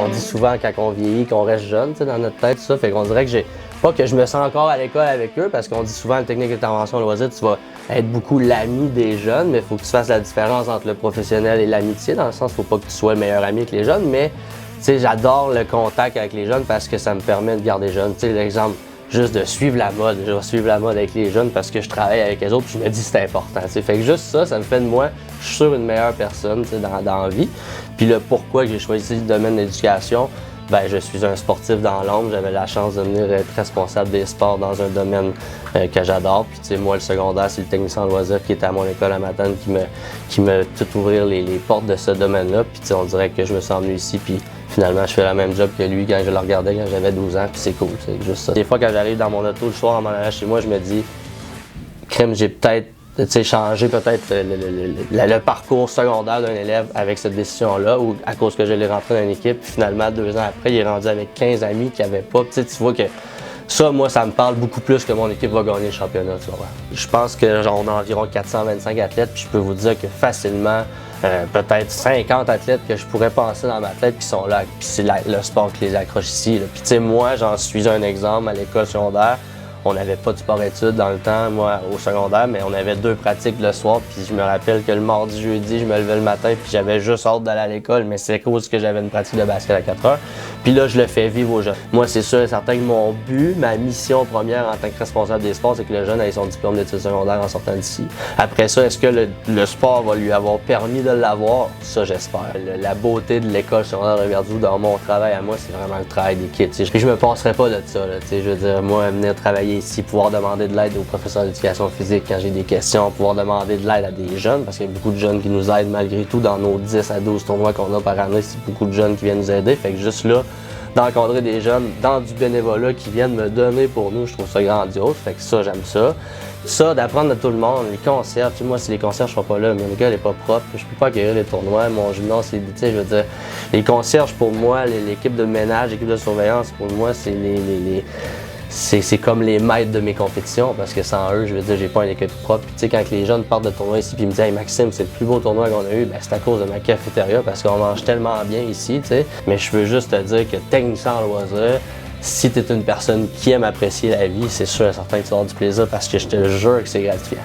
leur dit souvent quand on vieillit qu'on reste jeune dans notre tête, ça. Fait qu'on dirait que j'ai pas que je me sens encore à l'école avec eux, parce qu'on dit souvent en technique d'intervention loisir, tu vas être beaucoup l'ami des jeunes, mais il faut que tu fasses la différence entre le professionnel et l'amitié, dans le sens qu'il ne faut pas que tu sois le meilleur ami avec les jeunes, mais j'adore le contact avec les jeunes parce que ça me permet de garder jeune. L'exemple juste de suivre la mode, je vais suivre la mode avec les jeunes parce que je travaille avec les autres et je me dis que c'est important. Fait que juste ça me fait de moi, je suis sûr, une meilleure personne dans la vie. Puis le pourquoi que j'ai choisi le domaine de l'éducation, ben, je suis un sportif dans l'ombre, j'avais la chance de venir être responsable des sports dans un domaine que j'adore. Puis moi, le secondaire, c'est le technicien en loisirs qui était à mon école à Matane qui me tout ouvrir les portes de ce domaine-là. Puis on dirait que je me suis emmené ici, puis finalement, je fais le même job que lui quand je le regardais quand j'avais 12 ans, puis c'est cool, c'est juste ça. Des fois, quand j'arrive dans mon auto le soir en m'en allant chez moi, je me dis, crème, j'ai peut-être changer le parcours secondaire d'un élève avec cette décision-là, ou à cause que je l'ai rentré dans une équipe, puis finalement, 2 ans après, il est rendu avec 15 amis qu'il n'avait pas. Tu vois que ça, moi, ça me parle beaucoup plus que mon équipe va gagner le championnat. Tu vois. Je pense qu'on a environ 425 athlètes, puis je peux vous dire que facilement, peut-être 50 athlètes que je pourrais penser dans ma tête qui sont là, puis c'est le sport qui les accroche ici. Puis moi, j'en suis un exemple à l'école secondaire. On n'avait pas de sport-études dans le temps, moi, au secondaire, mais on avait 2 pratiques le soir. Puis je me rappelle que le mardi, jeudi, je me levais le matin, puis j'avais juste hâte d'aller à l'école, mais c'est à cause que j'avais une pratique de basket à 4 heures. Puis là, je le fais vivre aux jeunes. Moi, c'est sûr et certain que mon but, ma mission première en tant que responsable des sports, c'est que le jeune ait son diplôme d'études secondaires en sortant d'ici. Après ça, est-ce que le sport va lui avoir permis de l'avoir? Ça, j'espère. La beauté de l'école secondaire de Rivière-du-Loup dans mon travail à moi, c'est vraiment le travail des kids. Et je me passerai pas de ça. Je veux dire, moi, venir travailler ici, pouvoir demander de l'aide aux professeurs d'éducation physique quand j'ai des questions, pouvoir demander de l'aide à des jeunes, parce qu'il y a beaucoup de jeunes qui nous aident malgré tout dans nos 10 à 12 tournois qu'on a par année, c'est beaucoup de jeunes qui viennent nous aider. Fait que juste là, d'encadrer des jeunes dans du bénévolat qui viennent me donner pour nous, je trouve ça grandiose. Fait que ça, j'aime ça. Ça, d'apprendre à tout le monde, les concerts, moi, si les concerts ne sont pas là, mon gars n'est pas propre, je peux pas accueillir les tournois, mon gymnase, je veux dire, les concierges pour moi, l'équipe de ménage, l'équipe de surveillance, pour moi, c'est c'est comme les maîtres de mes compétitions, parce que sans eux, je veux dire, j'ai pas une équipe propre. Puis, quand les jeunes partent de tournoi ici et me disent « Hey Maxime, c'est le plus beau tournoi qu'on a eu », ben, c'est à cause de ma cafétéria, parce qu'on mange tellement bien ici, t'sais. Mais je veux juste te dire que technicien en loisir, si tu es une personne qui aime apprécier la vie, c'est sûr et certain que tu vas avoir du plaisir, parce que je te jure que c'est gratifiant.